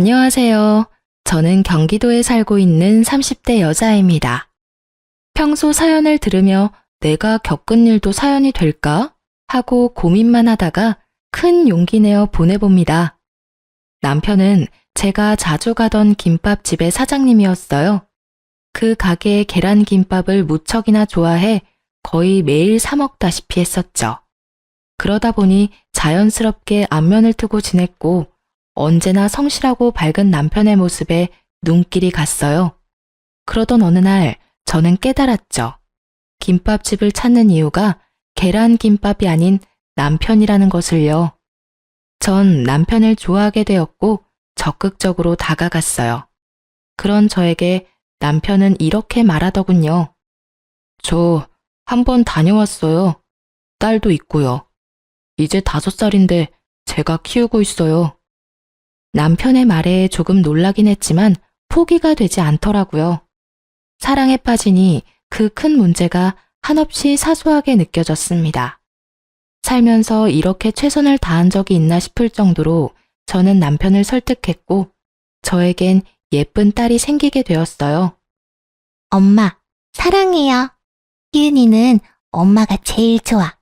안녕하세요. 저는 경기도에 살고 있는 30대 여자입니다. 평소 사연을 들으며 내가 겪은 일도 사연이 될까? 하고 고민만 하다가 큰 용기 내어 보내봅니다. 남편은 제가 자주 가던 김밥집의 사장님이었어요. 그 가게의 계란김밥을 무척이나 좋아해 거의 매일 사 먹다시피 했었죠. 그러다 보니 자연스럽게 안면을 트고 지냈고 언제나 성실하고 밝은 남편의 모습에 눈길이 갔어요. 그러던 어느 날 저는 깨달았죠. 김밥집을 찾는 이유가 계란김밥이 아닌 남편이라는 것을요. 전 남편을 좋아하게 되었고 적극적으로 다가갔어요. 그런 저에게 남편은 이렇게 말하더군요. 저 한번 다녀왔어요. 딸도 있고요. 이제 5살인데 제가 키우고 있어요. 남편의 말에 조금 놀라긴 했지만 포기가 되지 않더라고요. 사랑에 빠지니 그 큰 문제가 한없이 사소하게 느껴졌습니다. 살면서 이렇게 최선을 다한 적이 있나 싶을 정도로 저는 남편을 설득했고 저에겐 예쁜 딸이 생기게 되었어요. 엄마, 사랑해요. 희은이는 엄마가 제일 좋아.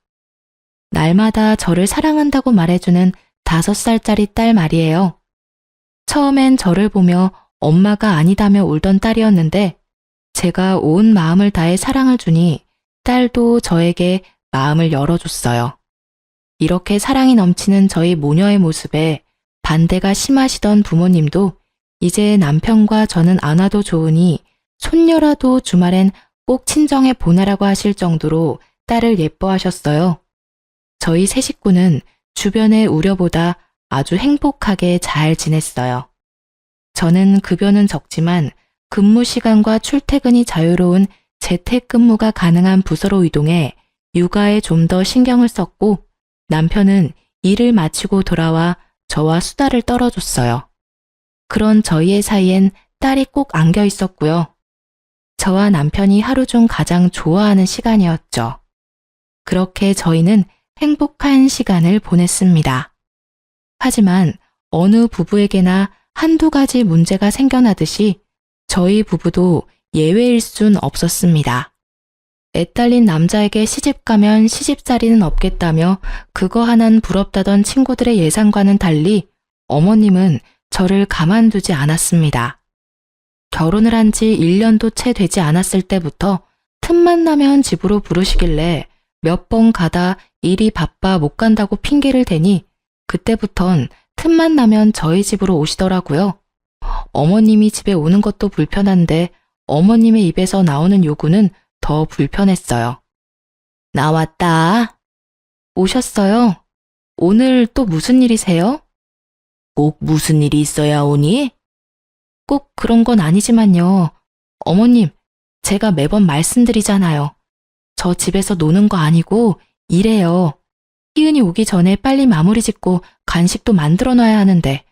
날마다 저를 사랑한다고 말해주는 5살짜리 딸 말이에요. 처음엔 저를 보며 엄마가 아니다며 울던 딸이었는데 제가 온 마음을 다해 사랑을 주니 딸도 저에게 마음을 열어줬어요. 이렇게 사랑이 넘치는 저희 모녀의 모습에 반대가 심하시던 부모님도 이제 남편과 저는 안 와도 좋으니 손녀라도 주말엔 꼭 친정에 보내라고 하실 정도로 딸을 예뻐하셨어요. 저희 세 식구는 주변의 우려보다 아주 행복하게 잘 지냈어요. 저는 급여는 적지만 근무 시간과 출퇴근이 자유로운 재택근무가 가능한 부서로 이동해 육아에 좀 더 신경을 썼고 남편은 일을 마치고 돌아와 저와 수다를 떨어줬어요. 그런 저희의 사이엔 딸이 꼭 안겨 있었고요. 저와 남편이 하루 중 가장 좋아하는 시간이었죠. 그렇게 저희는 행복한 시간을 보냈습니다. 하지만 어느 부부에게나 한두 가지 문제가 생겨나듯이 저희 부부도 예외일 순 없었습니다. 애 딸린 남자에게 시집 가면 시집살이는 없겠다며 그거 하나는 부럽다던 친구들의 예상과는 달리 어머님은 저를 가만두지 않았습니다. 결혼을 한 지 1년도 채 되지 않았을 때부터 틈만 나면 집으로 부르시길래 몇 번 가다 일이 바빠 못 간다고 핑계를 대니 그때부턴 틈만 나면 저희 집으로 오시더라고요. 어머님이 집에 오는 것도 불편한데 어머님의 입에서 나오는 요구는 더 불편했어요. 나왔다. 오셨어요? 오늘 또 무슨 일이세요? 꼭 무슨 일이 있어야 오니? 꼭 그런 건 아니지만요. 어머님, 제가 매번 말씀드리잖아요. 저 집에서 노는 거 아니고 일해요. 희은이 오기 전에 빨리 마무리 짓고 간식도 만들어 놔야 하는데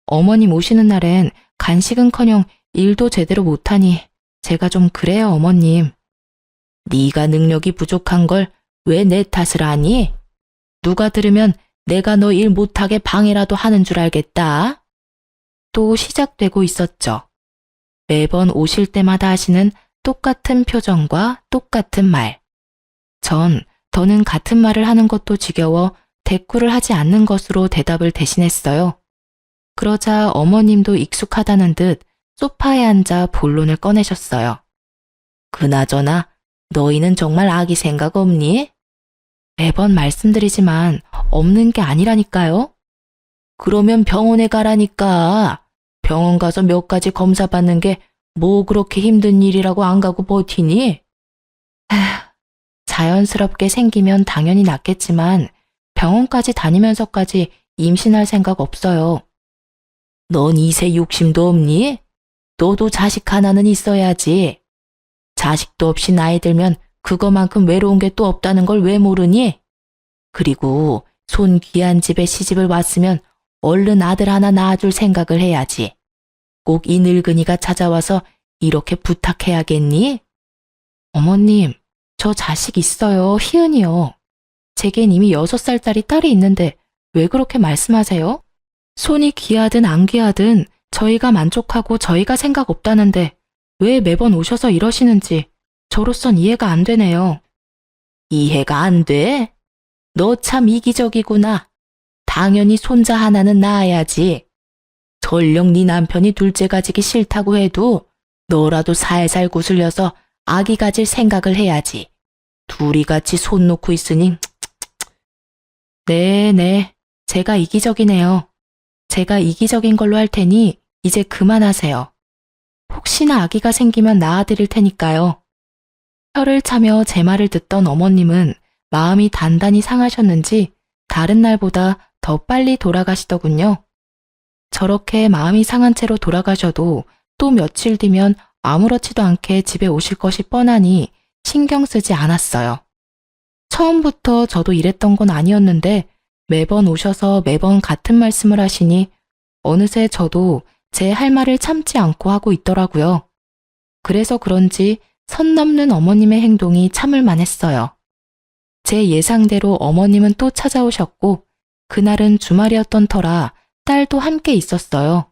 어머님 오시는 날엔 간식은커녕 일도 제대로 못하니 제가 좀 그래요, 어머님. 네가 능력이 부족한 걸 왜 내 탓을 하니? 누가 들으면 내가 너 일 못하게 방해라도 하는 줄 알겠다. 또 시작되고 있었죠. 매번 오실 때마다 하시는 똑같은 표정과 똑같은 말. 전 더는 같은 말을 하는 것도 지겨워 대꾸를 하지 않는 것으로 대답을 대신했어요. 그러자 어머님도 익숙하다는 듯 소파에 앉아 본론을 꺼내셨어요. 그나저나 너희는 정말 아기 생각 없니? 매번 말씀드리지만 없는 게 아니라니까요. 그러면 병원에 가라니까. 병원 가서 몇 가지 검사 받는 게 뭐 그렇게 힘든 일이라고 안 가고 버티니? 자연스럽게 생기면 당연히 낫겠지만 병원까지 다니면서까지 임신할 생각 없어요. 넌 이세 욕심도 없니? 너도 자식 하나는 있어야지. 자식도 없이 나이 들면 그거만큼 외로운 게 또 없다는 걸 왜 모르니? 그리고 손 귀한 집에 시집을 왔으면 얼른 아들 하나 낳아줄 생각을 해야지. 꼭 이 늙은이가 찾아와서 이렇게 부탁해야겠니? 어머님, 저 자식 있어요. 희은이요. 제겐 이미 6살짜리 딸이 있는데 왜 그렇게 말씀하세요? 손이 귀하든 안 귀하든 저희가 만족하고 저희가 생각 없다는데 왜 매번 오셔서 이러시는지 저로선 이해가 안 되네요. 이해가 안 돼? 너 참 이기적이구나. 당연히 손자 하나는 낳아야지. 설령 네 남편이 둘째 가지기 싫다고 해도 너라도 살살 구슬려서 아기 가질 생각을 해야지. 둘이 같이 손 놓고 있으니. 네. 제가 이기적이네요. 제가 이기적인 걸로 할 테니 이제 그만하세요. 혹시나 아기가 생기면 낳아드릴 테니까요. 혀를 차며 제 말을 듣던 어머님은 마음이 단단히 상하셨는지 다른 날보다 더 빨리 돌아가시더군요. 저렇게 마음이 상한 채로 돌아가셔도 또 며칠 뒤면 아무렇지도 않게 집에 오실 것이 뻔하니 신경 쓰지 않았어요. 처음부터 저도 이랬던 건 아니었는데 매번 오셔서 매번 같은 말씀을 하시니 어느새 저도 제 할 말을 참지 않고 하고 있더라고요. 그래서 그런지 선 넘는 어머님의 행동이 참을 만했어요. 제 예상대로 어머님은 또 찾아오셨고 그날은 주말이었던 터라 딸도 함께 있었어요.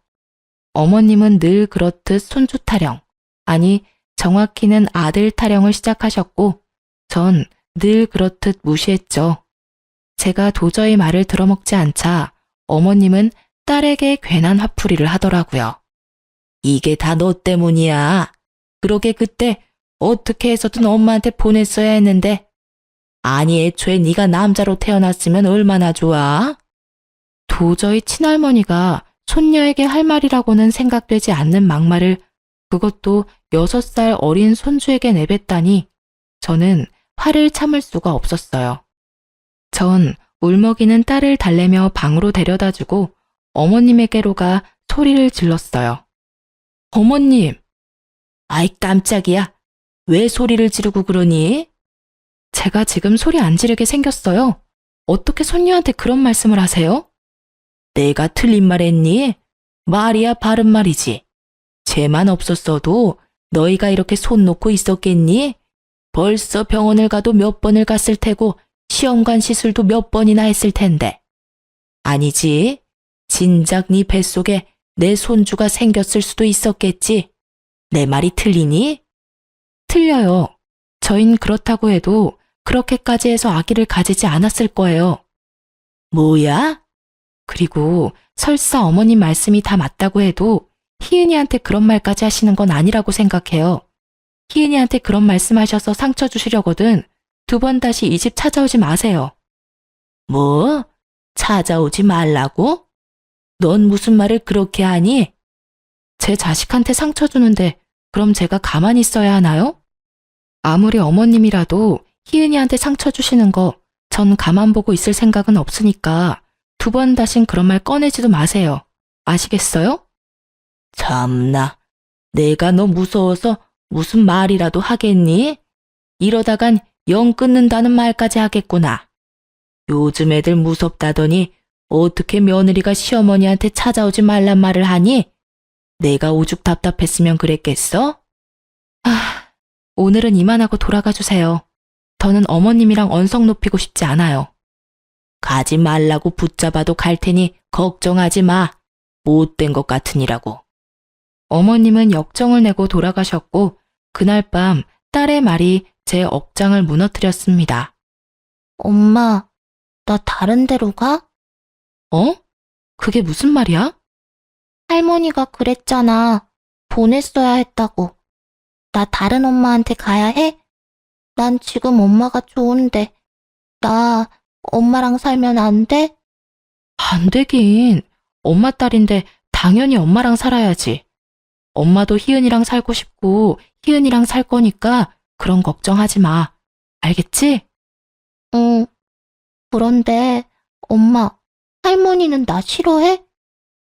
어머님은 늘 그렇듯 손주 타령, 아니 정확히는 아들 타령을 시작하셨고 전 늘 그렇듯 무시했죠. 제가 도저히 말을 들어먹지 않자 어머님은 딸에게 괜한 화풀이를 하더라고요. 이게 다 너 때문이야. 그러게 그때 어떻게 해서든 엄마한테 보냈어야 했는데. 아니 애초에 네가 남자로 태어났으면 얼마나 좋아? 도저히 친할머니가 손녀에게 할 말이라고는 생각되지 않는 막말을 그것도 6살 어린 손주에게 내뱉다니 저는 화를 참을 수가 없었어요. 전 울먹이는 딸을 달래며 방으로 데려다주고 어머님에게로 가 소리를 질렀어요. 어머님! 아이 깜짝이야. 왜 소리를 지르고 그러니? 제가 지금 소리 안 지르게 생겼어요. 어떻게 손녀한테 그런 말씀을 하세요? 내가 틀린 말 했니? 말이야 바른 말이지. 죄만 없었어도 너희가 이렇게 손 놓고 있었겠니? 벌써 병원을 가도 몇 번을 갔을 테고 시험관 시술도 몇 번이나 했을 텐데. 아니지. 진작 네 뱃속에 내 손주가 생겼을 수도 있었겠지. 내 말이 틀리니? 틀려요. 저흰 그렇다고 해도 그렇게까지 해서 아기를 가지지 않았을 거예요. 뭐야? 그리고 설사 어머님 말씀이 다 맞다고 해도 희은이한테 그런 말까지 하시는 건 아니라고 생각해요. 희은이한테 그런 말씀하셔서 상처 주시려거든 2번 다시 이 집 찾아오지 마세요. 뭐? 찾아오지 말라고? 넌 무슨 말을 그렇게 하니? 제 자식한테 상처 주는데 그럼 제가 가만히 있어야 하나요? 아무리 어머님이라도 희은이한테 상처 주시는 거 전 가만 보고 있을 생각은 없으니까 2번 다신 그런 말 꺼내지도 마세요. 아시겠어요? 참나, 내가 너 무서워서 무슨 말이라도 하겠니? 이러다간 영 끊는다는 말까지 하겠구나. 요즘 애들 무섭다더니 어떻게 며느리가 시어머니한테 찾아오지 말란 말을 하니? 내가 오죽 답답했으면 그랬겠어? 오늘은 이만하고 돌아가 주세요. 더는 어머님이랑 언성 높이고 싶지 않아요. 가지 말라고 붙잡아도 갈 테니 걱정하지 마. 못된 것 같으니라고. 어머님은 역정을 내고 돌아가셨고 그날 밤 딸의 말이 제 억장을 무너뜨렸습니다. 엄마, 나 다른 데로 가? 어? 그게 무슨 말이야? 할머니가 그랬잖아. 보냈어야 했다고. 나 다른 엄마한테 가야 해? 난 지금 엄마가 좋은데. 나 엄마랑 살면 안 돼? 안 되긴. 엄마 딸인데 당연히 엄마랑 살아야지. 엄마도 희은이랑 살고 싶고 희은이랑 살 거니까 그런 걱정하지 마. 알겠지? 응. 그런데 엄마, 할머니는 나 싫어해?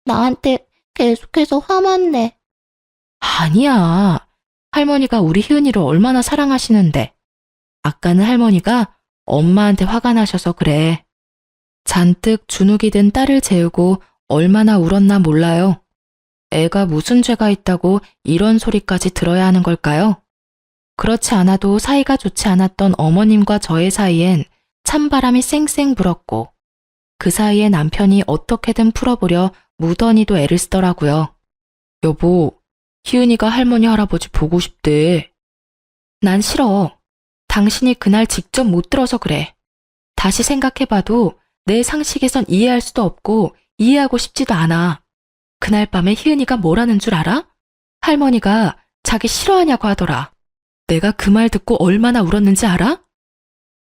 나한테 계속해서 화만 내. 아니야. 할머니가 우리 희은이를 얼마나 사랑하시는데. 아까는 할머니가 엄마한테 화가 나셔서 그래. 잔뜩 주눅이 든 딸을 재우고 얼마나 울었나 몰라요. 애가 무슨 죄가 있다고 이런 소리까지 들어야 하는 걸까요? 그렇지 않아도 사이가 좋지 않았던 어머님과 저의 사이엔 찬바람이 쌩쌩 불었고 그 사이에 남편이 어떻게든 풀어보려 무던히도 애를 쓰더라고요. 여보, 희은이가 할머니 할아버지 보고 싶대. 난 싫어. 당신이 그날 직접 못 들어서 그래. 다시 생각해봐도 내 상식에선 이해할 수도 없고 이해하고 싶지도 않아. 그날 밤에 희은이가 뭐라는 줄 알아? 할머니가 자기 싫어하냐고 하더라. 내가 그 말 듣고 얼마나 울었는지 알아?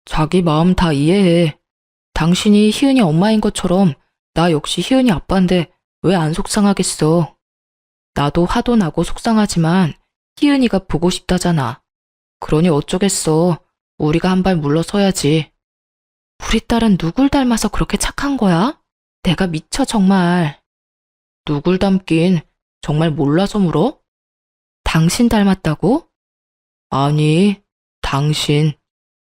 자기 마음 다 이해해. 당신이 희은이 엄마인 것처럼 나 역시 희은이 아빠인데 왜 안 속상하겠어. 나도 화도 나고 속상하지만 희은이가 보고 싶다잖아. 그러니 어쩌겠어. 우리가 한 발 물러서야지. 우리 딸은 누굴 닮아서 그렇게 착한 거야? 내가 미쳐 정말. 누굴 닮긴 정말 몰라서 물어? 당신 닮았다고? 아니, 당신.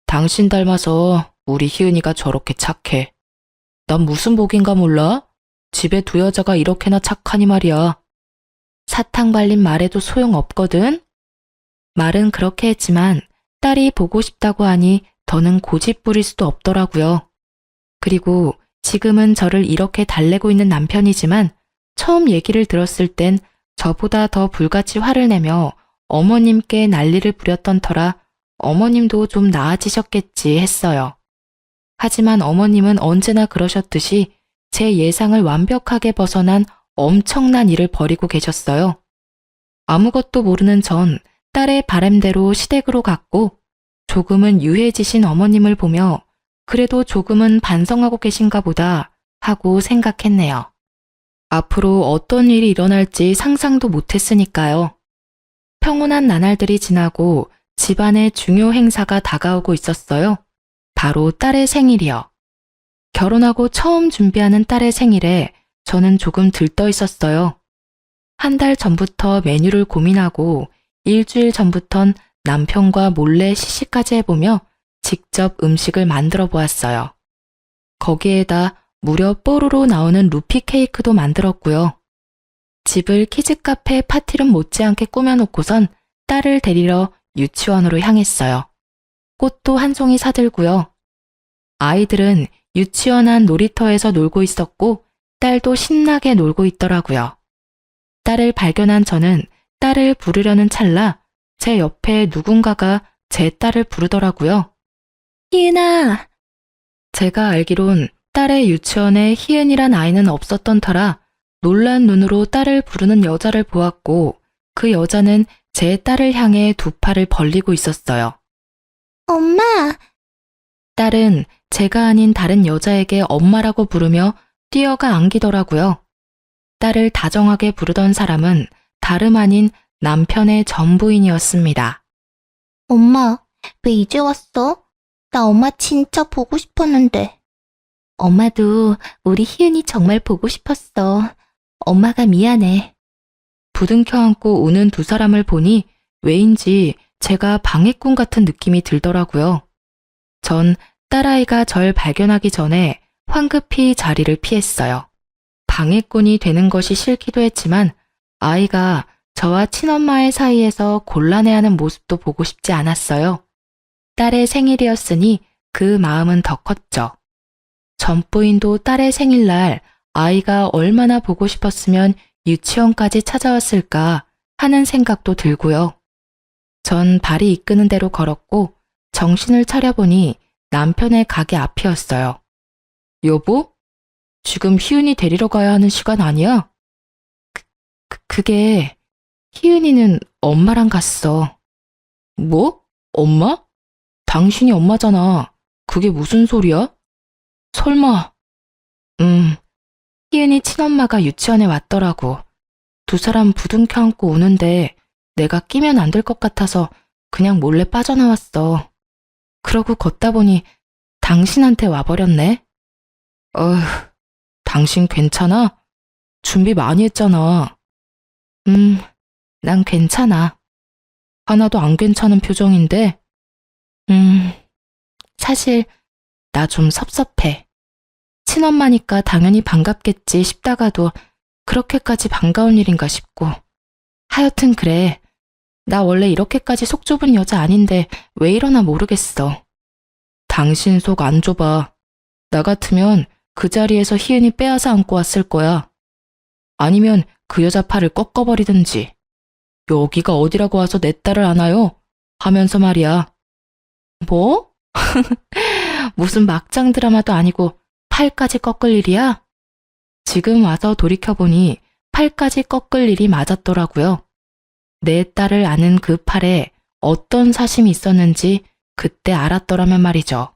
당신 닮아서 우리 희은이가 저렇게 착해. 난 무슨 복인가 몰라? 집에 두 여자가 이렇게나 착하니 말이야. 사탕 발린 말에도 소용없거든? 말은 그렇게 했지만 딸이 보고 싶다고 하니 더는 고집 부릴 수도 없더라고요. 그리고 지금은 저를 이렇게 달래고 있는 남편이지만 처음 얘기를 들었을 땐 저보다 더 불같이 화를 내며 어머님께 난리를 부렸던 터라 어머님도 좀 나아지셨겠지 했어요. 하지만 어머님은 언제나 그러셨듯이 제 예상을 완벽하게 벗어난 엄청난 일을 벌이고 계셨어요. 아무것도 모르는 전 딸의 바람대로 시댁으로 갔고 조금은 유해지신 어머님을 보며 그래도 조금은 반성하고 계신가 보다 하고 생각했네요. 앞으로 어떤 일이 일어날지 상상도 못했으니까요. 평온한 나날들이 지나고 집안의 중요 행사가 다가오고 있었어요. 바로 딸의 생일이요. 결혼하고 처음 준비하는 딸의 생일에 저는 조금 들떠 있었어요. 한 달 전부터 메뉴를 고민하고 일주일 전부턴 남편과 몰래 시식까지 해보며 직접 음식을 만들어 보았어요. 거기에다 무려 뽀로로 나오는 루피 케이크도 만들었고요. 집을 키즈카페 파티룸 못지않게 꾸며놓고선 딸을 데리러 유치원으로 향했어요. 꽃도 한 송이 사들고요. 아이들은 유치원 안 놀이터에서 놀고 있었고 딸도 신나게 놀고 있더라고요. 딸을 발견한 저는 딸을 부르려는 찰나 제 옆에 누군가가 제 딸을 부르더라고요. 희은아! 제가 알기론 딸의 유치원에 희은이란 아이는 없었던 터라 놀란 눈으로 딸을 부르는 여자를 보았고 그 여자는 제 딸을 향해 두 팔을 벌리고 있었어요. 엄마, 딸은 제가 아닌 다른 여자에게 엄마라고 부르며 뛰어가 안기더라고요. 딸을 다정하게 부르던 사람은 다름 아닌 남편의 전부인이었습니다. 엄마, 왜 이제 왔어? 나 엄마 진짜 보고 싶었는데. 엄마도 우리 희은이 정말 보고 싶었어. 엄마가 미안해. 부둥켜 안고 우는 두 사람을 보니 왜인지 제가 방해꾼 같은 느낌이 들더라고요. 전 딸아이가 절 발견하기 전에 황급히 자리를 피했어요. 방해꾼이 되는 것이 싫기도 했지만 아이가 저와 친엄마의 사이에서 곤란해하는 모습도 보고 싶지 않았어요. 딸의 생일이었으니 그 마음은 더 컸죠. 전부인도 딸의 생일날 아이가 얼마나 보고 싶었으면 유치원까지 찾아왔을까 하는 생각도 들고요. 전 발이 이끄는 대로 걸었고 정신을 차려보니 남편의 가게 앞이었어요. 여보? 지금 희은이 데리러 가야 하는 시간 아니야? 그게 희은이는 엄마랑 갔어. 뭐? 엄마? 당신이 엄마잖아. 그게 무슨 소리야? 설마. 희은이 친엄마가 유치원에 왔더라고. 두 사람 부둥켜 안고 우는데 내가 끼면 안 될 것 같아서 그냥 몰래 빠져나왔어. 그러고 걷다 보니 당신한테 와버렸네. 어휴, 당신 괜찮아? 준비 많이 했잖아. 난 괜찮아. 하나도 안 괜찮은 표정인데. 사실 나 좀 섭섭해. 친엄마니까 당연히 반갑겠지 싶다가도 그렇게까지 반가운 일인가 싶고. 하여튼 그래. 나 원래 이렇게까지 속 좁은 여자 아닌데 왜 이러나 모르겠어. 당신 속 안 좁아. 나 같으면 그 자리에서 희은이 빼앗아 안고 왔을 거야. 아니면 그 여자 팔을 꺾어버리든지. 여기가 어디라고 와서 내 딸을 안아요? 하면서 말이야. 뭐? 무슨 막장 드라마도 아니고 팔까지 꺾을 일이야? 지금 와서 돌이켜보니 팔까지 꺾을 일이 맞았더라고요. 내 딸을 아는 그 팔에 어떤 사심이 있었는지 그때 알았더라면 말이죠.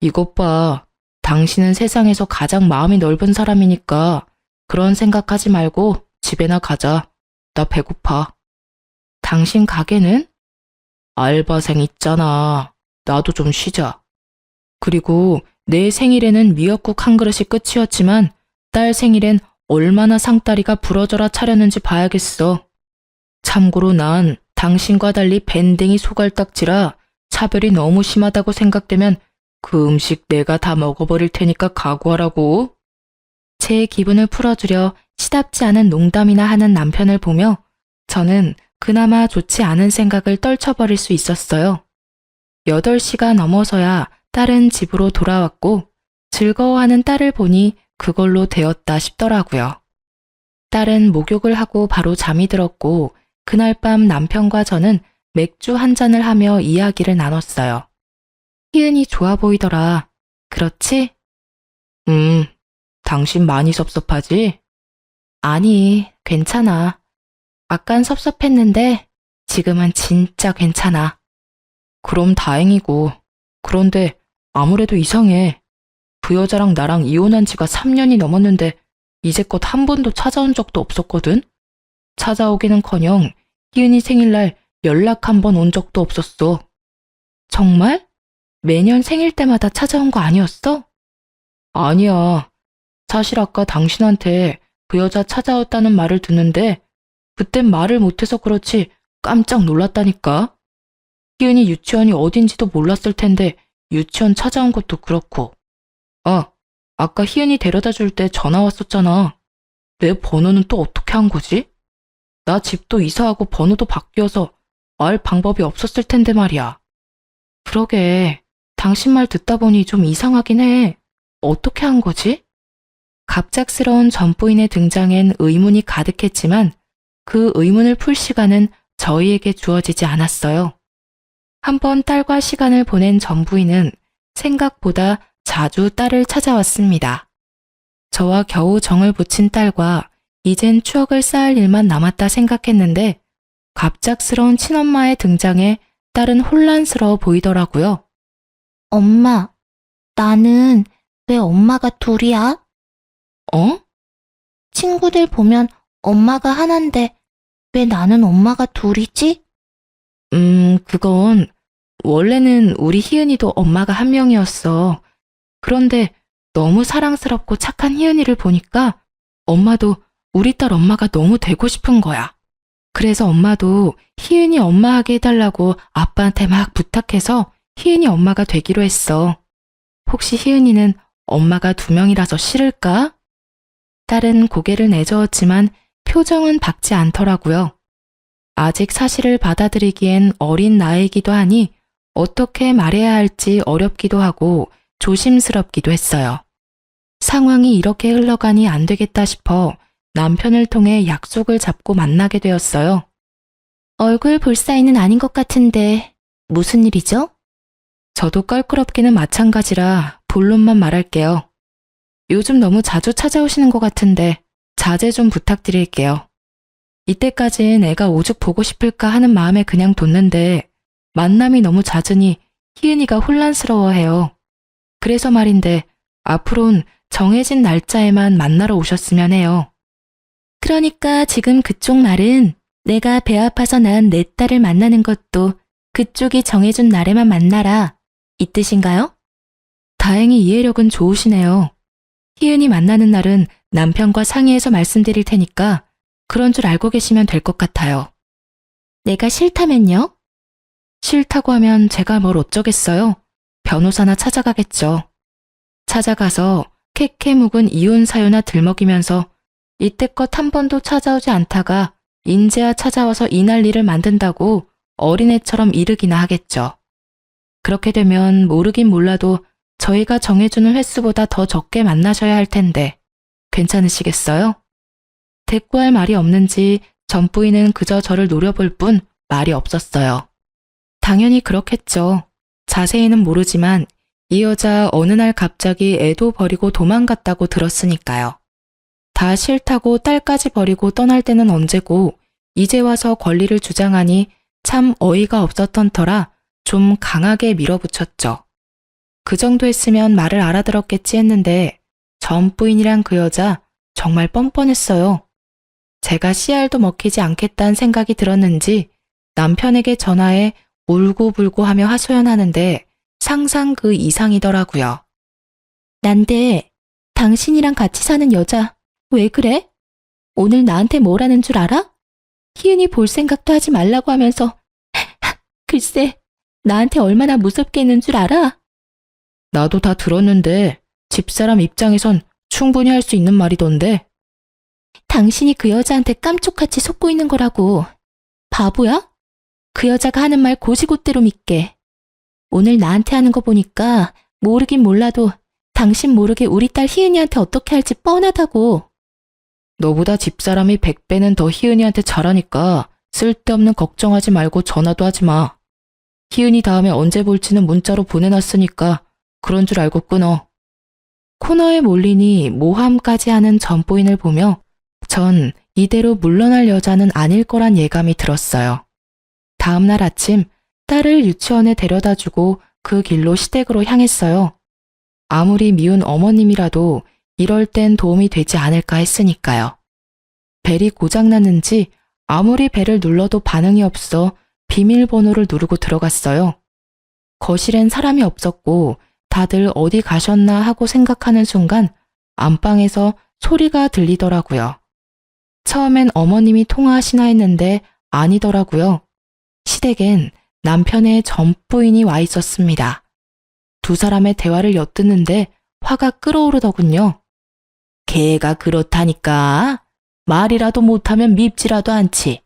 이것 봐. 당신은 세상에서 가장 마음이 넓은 사람이니까 그런 생각하지 말고 집에나 가자. 나 배고파. 당신 가게는? 알바생 있잖아. 나도 좀 쉬자. 그리고 내 생일에는 미역국 한 그릇이 끝이었지만 딸 생일엔 얼마나 상다리가 부러져라 차렸는지 봐야겠어. 참고로 난 당신과 달리 밴댕이 소갈딱지라 차별이 너무 심하다고 생각되면 그 음식 내가 다 먹어버릴 테니까 각오하라고. 제 기분을 풀어주려 시답지 않은 농담이나 하는 남편을 보며 저는 그나마 좋지 않은 생각을 떨쳐버릴 수 있었어요. 8시가 넘어서야 딸은 집으로 돌아왔고 즐거워하는 딸을 보니 그걸로 되었다 싶더라고요. 딸은 목욕을 하고 바로 잠이 들었고 그날 밤 남편과 저는 맥주 한 잔을 하며 이야기를 나눴어요. 희은이 좋아 보이더라. 그렇지? 당신 많이 섭섭하지? 아니, 괜찮아. 아깐 섭섭했는데 지금은 진짜 괜찮아. 그럼 다행이고. 그런데 아무래도 이상해. 그 여자랑 나랑 이혼한 지가 3년이 넘었는데 이제껏 한 번도 찾아온 적도 없었거든? 찾아오기는커녕 희은이 생일날 연락 한 번 온 적도 없었어. 정말? 매년 생일 때마다 찾아온 거 아니었어? 아니야. 사실 아까 당신한테 그 여자 찾아왔다는 말을 듣는데 그땐 말을 못해서 그렇지 깜짝 놀랐다니까. 희은이 유치원이 어딘지도 몰랐을 텐데 유치원 찾아온 것도 그렇고. 아, 아까 희은이 데려다 줄 때 전화 왔었잖아. 내 번호는 또 어떻게 한 거지? 나 집도 이사하고 번호도 바뀌어서 알 방법이 없었을 텐데 말이야. 그러게, 당신 말 듣다 보니 좀 이상하긴 해. 어떻게 한 거지? 갑작스러운 전부인의 등장엔 의문이 가득했지만 그 의문을 풀 시간은 저희에게 주어지지 않았어요. 한번 딸과 시간을 보낸 전부인은 생각보다 자주 딸을 찾아왔습니다. 저와 겨우 정을 붙인 딸과 이젠 추억을 쌓을 일만 남았다 생각했는데 갑작스러운 친엄마의 등장에 딸은 혼란스러워 보이더라고요. 엄마, 나는 왜 엄마가 둘이야? 어? 친구들 보면 엄마가 하나인데 왜 나는 엄마가 둘이지? 그건 원래는 우리 희은이도 엄마가 한 명이었어. 그런데 너무 사랑스럽고 착한 희은이를 보니까 엄마도 우리 딸 엄마가 너무 되고 싶은 거야. 그래서 엄마도 희은이 엄마하게 해달라고 아빠한테 막 부탁해서 희은이 엄마가 되기로 했어. 혹시 희은이는 엄마가 2명이라서 싫을까? 딸은 고개를 내저었지만 표정은 밝지 않더라고요. 아직 사실을 받아들이기엔 어린 나이기도 하니 어떻게 말해야 할지 어렵기도 하고 조심스럽기도 했어요. 상황이 이렇게 흘러가니 안 되겠다 싶어 남편을 통해 약속을 잡고 만나게 되었어요. 얼굴 볼 사이는 아닌 것 같은데 무슨 일이죠? 저도 껄끄럽기는 마찬가지라 본론만 말할게요. 요즘 너무 자주 찾아오시는 것 같은데 자제 좀 부탁드릴게요. 이때까진 애가 오죽 보고 싶을까 하는 마음에 그냥 뒀는데 만남이 너무 잦으니 희은이가 혼란스러워해요. 그래서 말인데 앞으론 정해진 날짜에만 만나러 오셨으면 해요. 그러니까 지금 그쪽 말은 내가 배 아파서 낳은 내 딸을 만나는 것도 그쪽이 정해준 날에만 만나라 이 뜻인가요? 다행히 이해력은 좋으시네요. 희은이 만나는 날은 남편과 상의해서 말씀드릴 테니까 그런 줄 알고 계시면 될 것 같아요. 내가 싫다면요? 싫다고 하면 제가 뭘 어쩌겠어요. 변호사나 찾아가겠죠. 찾아가서 캐캐 묵은 이혼 사유나 들먹이면서 이때껏 한 번도 찾아오지 않다가 인제야 찾아와서 이 난리를 만든다고 어린애처럼 이르기나 하겠죠. 그렇게 되면 모르긴 몰라도 저희가 정해주는 횟수보다 더 적게 만나셔야 할 텐데 괜찮으시겠어요? 대꾸할 말이 없는지 전 부인은 그저 저를 노려볼 뿐 말이 없었어요. 당연히 그렇겠죠. 자세히는 모르지만 이 여자 어느 날 갑자기 애도 버리고 도망갔다고 들었으니까요. 다 싫다고 딸까지 버리고 떠날 때는 언제고 이제 와서 권리를 주장하니 참 어이가 없었던 터라 좀 강하게 밀어붙였죠. 그 정도 했으면 말을 알아들었겠지 했는데 전 부인이랑 그 여자 정말 뻔뻔했어요. 제가 씨알도 먹히지 않겠다는 생각이 들었는지 남편에게 전화해 울고불고 하며 하소연하는데 상상 그 이상이더라고요. 난데 당신이랑 같이 사는 여자 왜 그래? 오늘 나한테 뭐라는 줄 알아? 희은이 볼 생각도 하지 말라고 하면서 글쎄 나한테 얼마나 무섭게 했는 줄 알아? 나도 다 들었는데 집사람 입장에선 충분히 할 수 있는 말이던데. 당신이 그 여자한테 깜짝같이 속고 있는 거라고. 바보야? 그 여자가 하는 말 고지고대로 믿게. 오늘 나한테 하는 거 보니까 모르긴 몰라도 당신 모르게 우리 딸 희은이한테 어떻게 할지 뻔하다고. 너보다 집사람이 100배는 더 희은이한테 잘하니까 쓸데없는 걱정하지 말고 전화도 하지 마. 희은이 다음에 언제 볼지는 문자로 보내놨으니까 그런 줄 알고 끊어. 코너에 몰리니 모함까지 하는 전부인을 보며 전 이대로 물러날 여자는 아닐 거란 예감이 들었어요. 다음 날 아침 딸을 유치원에 데려다주고 그 길로 시댁으로 향했어요. 아무리 미운 어머님이라도 이럴 땐 도움이 되지 않을까 했으니까요. 벨이 고장났는지 아무리 벨을 눌러도 반응이 없어 비밀번호를 누르고 들어갔어요. 거실엔 사람이 없었고 다들 어디 가셨나 하고 생각하는 순간 안방에서 소리가 들리더라고요. 처음엔 어머님이 통화하시나 했는데 아니더라고요. 시댁엔 남편의 전 부인이 와 있었습니다. 두 사람의 대화를 엿듣는데 화가 끓어오르더군요. 걔가 그렇다니까. 말이라도 못하면 밉지라도 않지.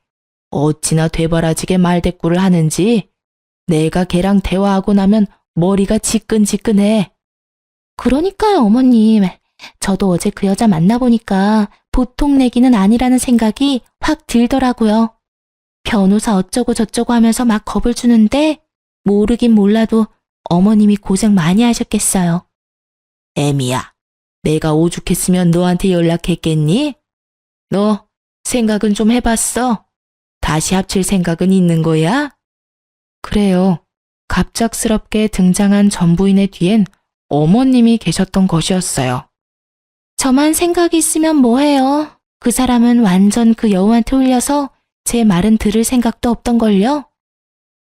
어찌나 되바라지게 말대꾸를 하는지. 내가 걔랑 대화하고 나면 머리가 지끈지끈해. 그러니까요, 어머님. 저도 어제 그 여자 만나보니까 보통 내기는 아니라는 생각이 확 들더라고요. 변호사 어쩌고 저쩌고 하면서 막 겁을 주는데 모르긴 몰라도 어머님이 고생 많이 하셨겠어요. 애미야, 내가 오죽했으면 너한테 연락했겠니? 너 생각은 좀 해봤어? 다시 합칠 생각은 있는 거야? 그래요. 갑작스럽게 등장한 전부인의 뒤엔 어머님이 계셨던 것이었어요. 저만 생각이 있으면 뭐해요. 그 사람은 완전 그 여우한테 홀려서 제 말은 들을 생각도 없던걸요.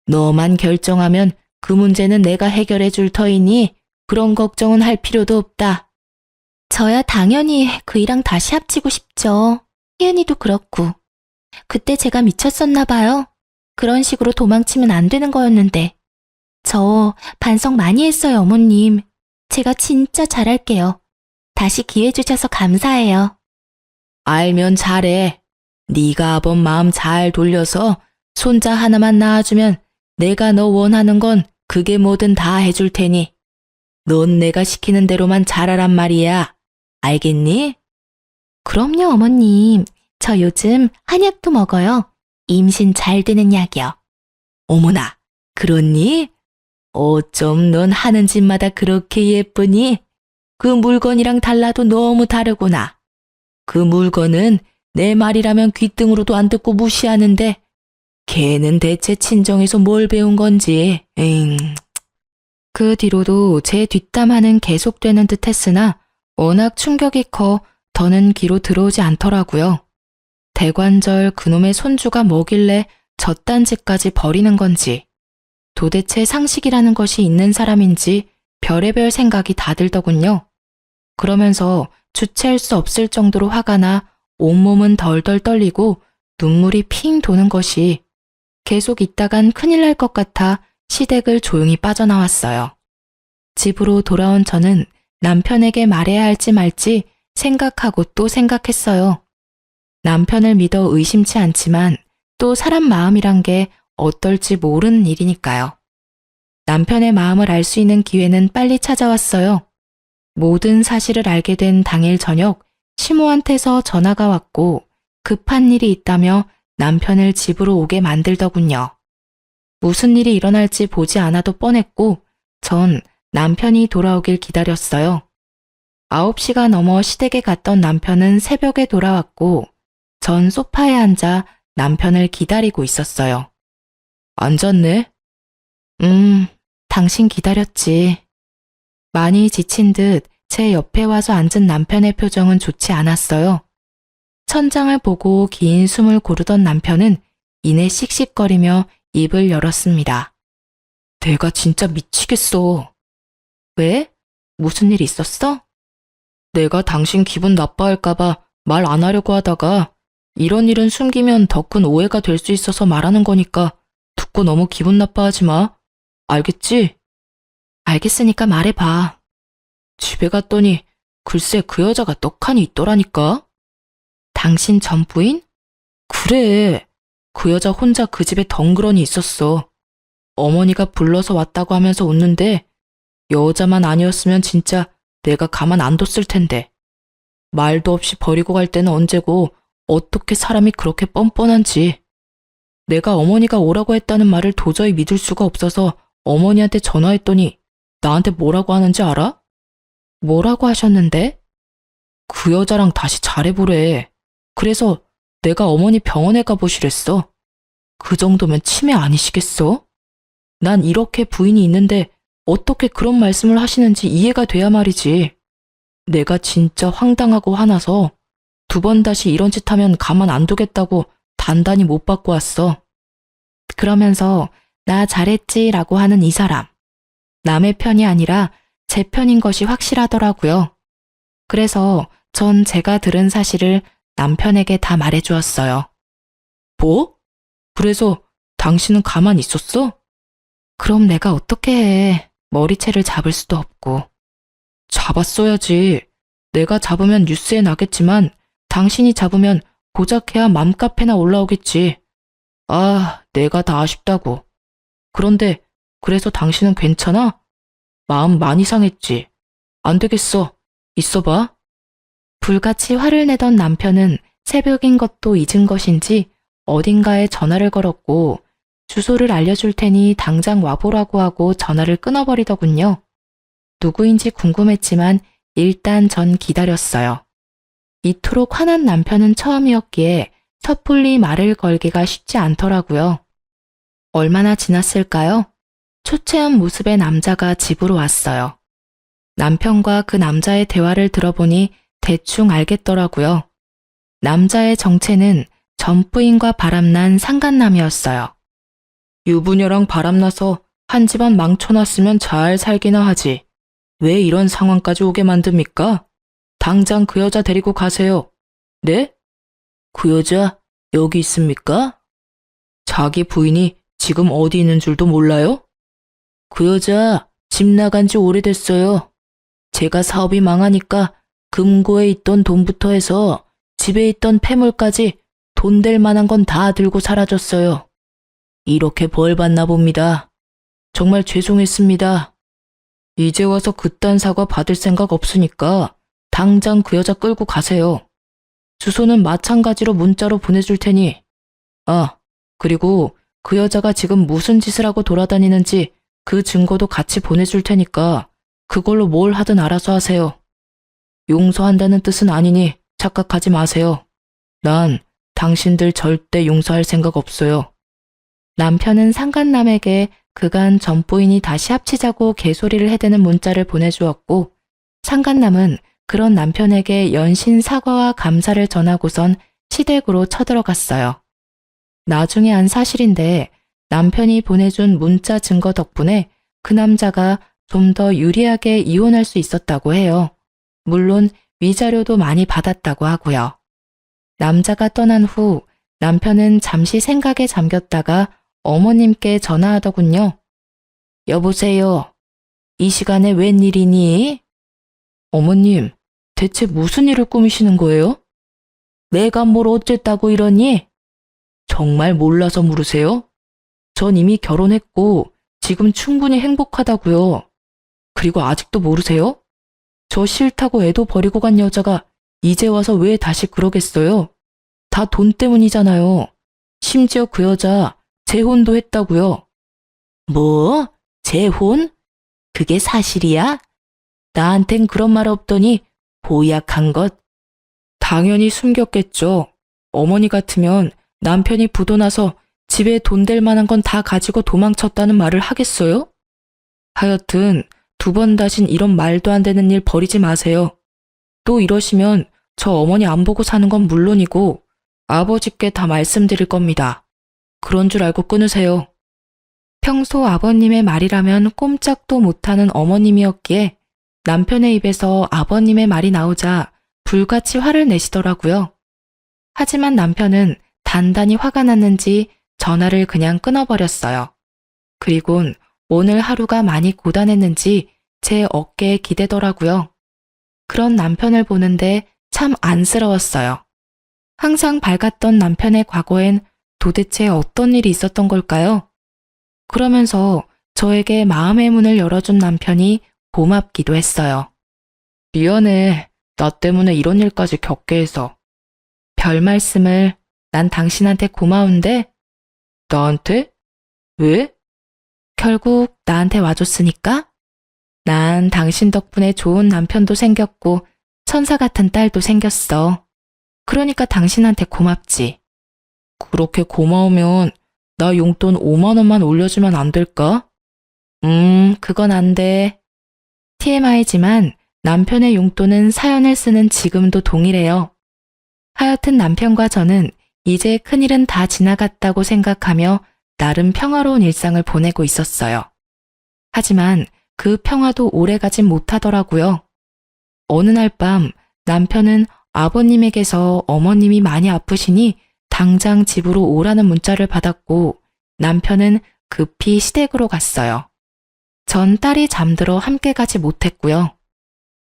너만 결정하면 그 문제는 내가 해결해 줄 터이니 그런 걱정은 할 필요도 없다. 저야 당연히 그이랑 다시 합치고 싶죠. 희은이도 그렇고. 그때 제가 미쳤었나 봐요. 그런 식으로 도망치면 안 되는 거였는데. 저 반성 많이 했어요, 어머님. 제가 진짜 잘할게요. 다시 기회 주셔서 감사해요. 알면 잘해. 네가 아범 마음 잘 돌려서 손자 하나만 낳아주면 내가 너 원하는 건 그게 뭐든 다 해줄 테니. 넌 내가 시키는 대로만 잘하란 말이야. 알겠니? 그럼요, 어머님. 저 요즘 한약도 먹어요. 임신 잘 되는 약이요. 어머나, 그렇니? 어쩜 넌 하는 짓마다 그렇게 예쁘니? 그 물건이랑 달라도 너무 다르구나. 그 물건은 내 말이라면 귀등으로도 안 듣고 무시하는데 걔는 대체 친정에서 뭘 배운 건지. 그 뒤로도 제 뒷담화는 계속되는 듯 했으나 워낙 충격이 커 더는 귀로 들어오지 않더라고요. 대관절 그놈의 손주가 뭐길래 저딴 짓까지 버리는 건지, 도대체 상식이라는 것이 있는 사람인지 별의별 생각이 다 들더군요. 그러면서 주체할 수 없을 정도로 화가 나 온몸은 덜덜 떨리고 눈물이 핑 도는 것이 계속 있다간 큰일 날 것 같아 시댁을 조용히 빠져나왔어요. 집으로 돌아온 저는 남편에게 말해야 할지 말지 생각하고 또 생각했어요. 남편을 믿어 의심치 않지만 또 사람 마음이란 게 어떨지 모르는 일이니까요. 남편의 마음을 알 수 있는 기회는 빨리 찾아왔어요. 모든 사실을 알게 된 당일 저녁 시모한테서 전화가 왔고 급한 일이 있다며 남편을 집으로 오게 만들더군요. 무슨 일이 일어날지 보지 않아도 뻔했고 전 남편이 돌아오길 기다렸어요. 9시가 넘어 시댁에 갔던 남편은 새벽에 돌아왔고 전 소파에 앉아 남편을 기다리고 있었어요. 앉았네? 당신 기다렸지. 많이 지친 듯 제 옆에 와서 앉은 남편의 표정은 좋지 않았어요. 천장을 보고 긴 숨을 고르던 남편은 이내 씩씩거리며 입을 열었습니다. 내가 진짜 미치겠어. 왜? 무슨 일 있었어? 내가 당신 기분 나빠할까봐 말 안 하려고 하다가 이런 일은 숨기면 더 큰 오해가 될 수 있어서 말하는 거니까 듣고 너무 기분 나빠하지 마. 알겠지? 알겠으니까 말해봐. 집에 갔더니 글쎄 그 여자가 떡하니 있더라니까. 당신 전 부인? 그래. 그 여자 혼자 그 집에 덩그러니 있었어. 어머니가 불러서 왔다고 하면서 웃는데 여자만 아니었으면 진짜 내가 가만 안 뒀을 텐데. 말도 없이 버리고 갈 때는 언제고 어떻게 사람이 그렇게 뻔뻔한지. 내가 어머니가 오라고 했다는 말을 도저히 믿을 수가 없어서 어머니한테 전화했더니 나한테 뭐라고 하는지 알아? 뭐라고 하셨는데? 그 여자랑 다시 잘해보래. 그래서 내가 어머니 병원에 가보시랬어. 그 정도면 치매 아니시겠어? 난 이렇게 부인이 있는데 어떻게 그런 말씀을 하시는지 이해가 돼야 말이지. 내가 진짜 황당하고 화나서 2번 다시 이런 짓 하면 가만 안 두겠다고 단단히 못 받고 왔어. 그러면서 나 잘했지라고 하는 이 사람. 남의 편이 아니라 제 편인 것이 확실하더라고요. 그래서 전 제가 들은 사실을 남편에게 다 말해주었어요. 뭐? 그래서 당신은 가만히 있었어? 그럼 내가 어떻게 해. 머리채를 잡을 수도 없고. 잡았어야지. 내가 잡으면 뉴스에 나겠지만 당신이 잡으면 고작해야 맘카페나 올라오겠지. 아, 내가 다 아쉽다고. 그런데 그래서 당신은 괜찮아? 마음 많이 상했지. 안 되겠어. 있어봐. 불같이 화를 내던 남편은 새벽인 것도 잊은 것인지 어딘가에 전화를 걸었고 주소를 알려줄 테니 당장 와보라고 하고 전화를 끊어버리더군요. 누구인지 궁금했지만 일단 전 기다렸어요. 이토록 화난 남편은 처음이었기에 섣불리 말을 걸기가 쉽지 않더라고요. 얼마나 지났을까요? 초췌한 모습의 남자가 집으로 왔어요. 남편과 그 남자의 대화를 들어보니 대충 알겠더라고요. 남자의 정체는 전 부인과 바람난 상간남이었어요. 유부녀랑 바람나서 한 집안 망쳐놨으면 잘 살기나 하지. 왜 이런 상황까지 오게 만듭니까? 당장 그 여자 데리고 가세요. 네? 그 여자 여기 있습니까? 자기 부인이 지금 어디 있는 줄도 몰라요? 그 여자 집 나간 지 오래됐어요. 제가 사업이 망하니까 금고에 있던 돈부터 해서 집에 있던 폐물까지 돈 될 만한 건 다 들고 사라졌어요. 이렇게 벌 받나 봅니다. 정말 죄송했습니다. 이제 와서 그딴 사과 받을 생각 없으니까 당장 그 여자 끌고 가세요. 주소는 마찬가지로 문자로 보내줄 테니. 아, 그리고 그 여자가 지금 무슨 짓을 하고 돌아다니는지 그 증거도 같이 보내줄 테니까 그걸로 뭘 하든 알아서 하세요. 용서한다는 뜻은 아니니 착각하지 마세요. 난 당신들 절대 용서할 생각 없어요. 남편은 상간남에게 그간 전 부인이 다시 합치자고 개소리를 해대는 문자를 보내주었고 상간남은 그런 남편에게 연신 사과와 감사를 전하고선 시댁으로 쳐들어갔어요. 나중에 안 사실인데 남편이 보내준 문자 증거 덕분에 그 남자가 좀 더 유리하게 이혼할 수 있었다고 해요. 물론 위자료도 많이 받았다고 하고요. 남자가 떠난 후 남편은 잠시 생각에 잠겼다가 어머님께 전화하더군요. 여보세요. 이 시간에 웬일이니? 어머님, 대체 무슨 일을 꾸미시는 거예요? 내가 뭘 어쨌다고 이러니? 정말 몰라서 물으세요? 전 이미 결혼했고 지금 충분히 행복하다고요. 그리고 아직도 모르세요? 저 싫다고 애도 버리고 간 여자가 이제 와서 왜 다시 그러겠어요? 다 돈 때문이잖아요. 심지어 그 여자 재혼도 했다고요. 뭐? 재혼? 그게 사실이야? 나한텐 그런 말 없더니 보약한 것. 당연히 숨겼겠죠. 어머니 같으면 남편이 부도 나서 집에 돈 될 만한 건 다 가지고 도망쳤다는 말을 하겠어요? 하여튼 2번 다신 이런 말도 안 되는 일 버리지 마세요. 또 이러시면 저 어머니 안 보고 사는 건 물론이고 아버지께 다 말씀드릴 겁니다. 그런 줄 알고 끊으세요. 평소 아버님의 말이라면 꼼짝도 못하는 어머님이었기에 남편의 입에서 아버님의 말이 나오자 불같이 화를 내시더라고요. 하지만 남편은 단단히 화가 났는지 전화를 그냥 끊어버렸어요. 그리곤 오늘 하루가 많이 고단했는지 제 어깨에 기대더라고요. 그런 남편을 보는데 참 안쓰러웠어요. 항상 밝았던 남편의 과거엔 도대체 어떤 일이 있었던 걸까요? 그러면서 저에게 마음의 문을 열어준 남편이 고맙기도 했어요. 미안해. 나 때문에 이런 일까지 겪게 해서. 별 말씀을. 난 당신한테 고마운데. 나한테? 왜? 결국 나한테 와줬으니까? 난 당신 덕분에 좋은 남편도 생겼고 천사 같은 딸도 생겼어. 그러니까 당신한테 고맙지. 그렇게 고마우면 나 용돈 5만 원만 올려주면 안 될까? 그건 안 돼. TMI지만 남편의 용돈은 사연을 쓰는 지금도 동일해요. 하여튼 남편과 저는 이제 큰일은 다 지나갔다고 생각하며 나름 평화로운 일상을 보내고 있었어요. 하지만 그 평화도 오래가진 못하더라고요. 어느 날 밤 남편은 아버님에게서 어머님이 많이 아프시니 당장 집으로 오라는 문자를 받았고 남편은 급히 시댁으로 갔어요. 전 딸이 잠들어 함께 가지 못했고요.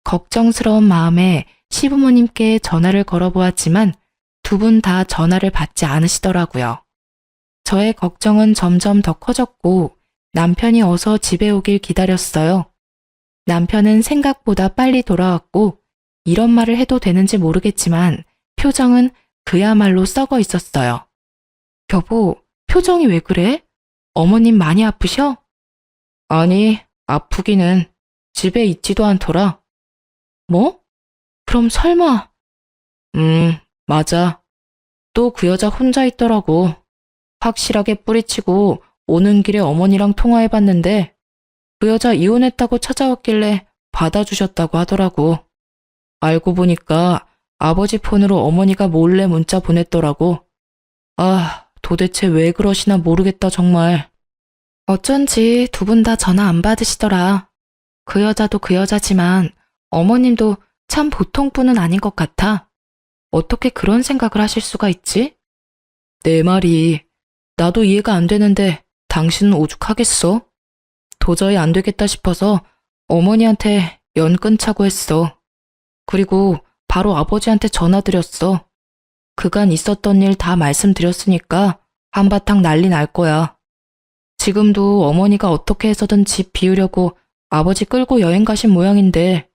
걱정스러운 마음에 시부모님께 전화를 걸어보았지만 2분 다 전화를 받지 않으시더라고요. 저의 걱정은 점점 더 커졌고 남편이 어서 집에 오길 기다렸어요. 남편은 생각보다 빨리 돌아왔고 이런 말을 해도 되는지 모르겠지만 표정은 그야말로 썩어 있었어요. 여보, 표정이 왜 그래? 어머님 많이 아프셔? 아니, 아프기는 집에 있지도 않더라. 뭐? 그럼 설마... 맞아. 또 그 여자 혼자 있더라고. 확실하게 뿌리치고 오는 길에 어머니랑 통화해봤는데 그 여자 이혼했다고 찾아왔길래 받아주셨다고 하더라고. 알고 보니까 아버지 폰으로 어머니가 몰래 문자 보냈더라고. 아, 도대체 왜 그러시나 모르겠다 정말. 어쩐지 2분 다 전화 안 받으시더라. 그 여자도 그 여자지만 어머님도 참 보통 분은 아닌 것 같아. 어떻게 그런 생각을 하실 수가 있지? 내 말이 나도 이해가 안 되는데 당신은 오죽하겠어? 도저히 안 되겠다 싶어서 어머니한테 연 끊자고 했어. 그리고 바로 아버지한테 전화드렸어. 그간 있었던 일 다 말씀드렸으니까 한바탕 난리 날 거야. 지금도 어머니가 어떻게 해서든 집 비우려고 아버지 끌고 여행 가신 모양인데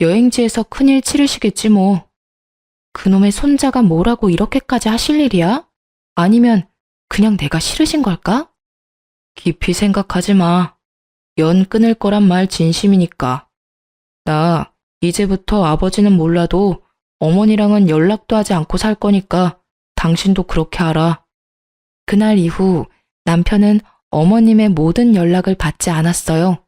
여행지에서 큰일 치르시겠지 뭐. 그놈의 손자가 뭐라고 이렇게까지 하실 일이야? 아니면 그냥 내가 싫으신 걸까? 깊이 생각하지 마. 연 끊을 거란 말 진심이니까. 나 이제부터 아버지는 몰라도 어머니랑은 연락도 하지 않고 살 거니까 당신도 그렇게 알아. 그날 이후 남편은 어머님의 모든 연락을 받지 않았어요.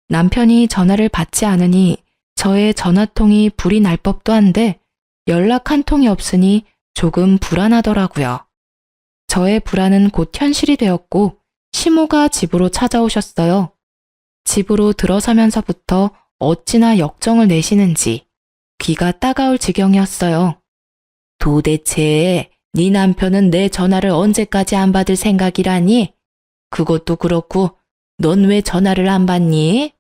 남편이 전화를 받지 않으니 저의 전화통이 불이 날 법도 한데 연락 한 통이 없으니 조금 불안하더라고요. 저의 불안은 곧 현실이 되었고 시모가 집으로 찾아오셨어요. 집으로 들어서면서부터 어찌나 역정을 내시는지 귀가 따가울 지경이었어요. 도대체 네 남편은 내 전화를 언제까지 안 받을 생각이라니? 그것도 그렇고 넌 왜 전화를 안 받니?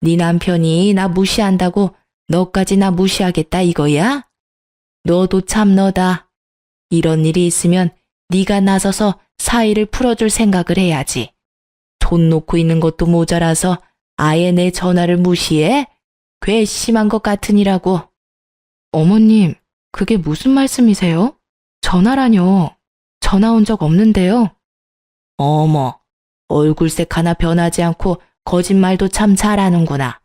네 남편이 나 무시한다고 너까지 나 무시하겠다 이거야? 너도 참 너다. 이런 일이 있으면 네가 나서서 사이를 풀어줄 생각을 해야지. 돈 놓고 있는 것도 모자라서 아예 내 전화를 무시해? 괘씸한 것 같으니라고. 어머님, 그게 무슨 말씀이세요? 저 전화라뇨. 전화 온 적 없는데요. 어머, 얼굴색 하나 변하지 않고 거짓말도 참 잘하는구나.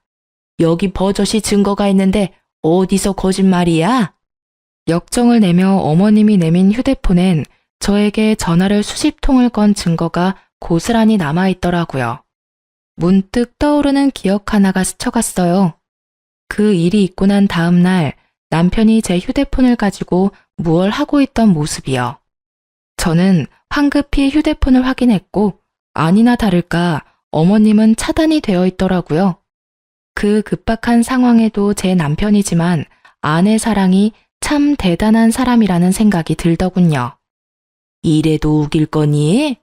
여기 버젓이 증거가 있는데 어디서 거짓말이야? 역정을 내며 어머님이 내민 휴대폰엔 저에게 전화를 수십 통을 건 증거가 고스란히 남아있더라고요. 문득 떠오르는 기억 하나가 스쳐갔어요. 그 일이 있고 난 다음 날 남편이 제 휴대폰을 가지고 무얼 하고 있던 모습이요. 저는 황급히 휴대폰을 확인했고 아니나 다를까 어머님은 차단이 되어 있더라고요. 그 급박한 상황에도 제 남편이지만 아내 사랑이 참 대단한 사람이라는 생각이 들더군요. 이래도 우길 거니?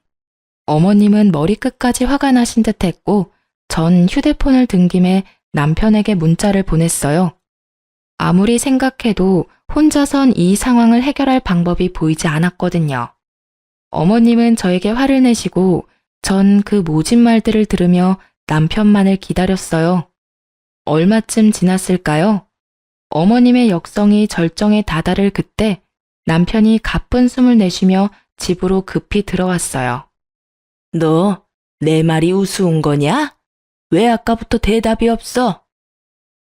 어머님은 머리끝까지 화가 나신 듯 했고 전 휴대폰을 든 김에 남편에게 문자를 보냈어요. 아무리 생각해도 혼자선 이 상황을 해결할 방법이 보이지 않았거든요. 어머님은 저에게 화를 내시고 전 그 모진 말들을 들으며 남편만을 기다렸어요. 얼마쯤 지났을까요? 어머님의 역성이 절정에 다다를 그때 남편이 가쁜 숨을 내쉬며 집으로 급히 들어왔어요. 너 내 말이 우스운 거냐? 왜 아까부터 대답이 없어?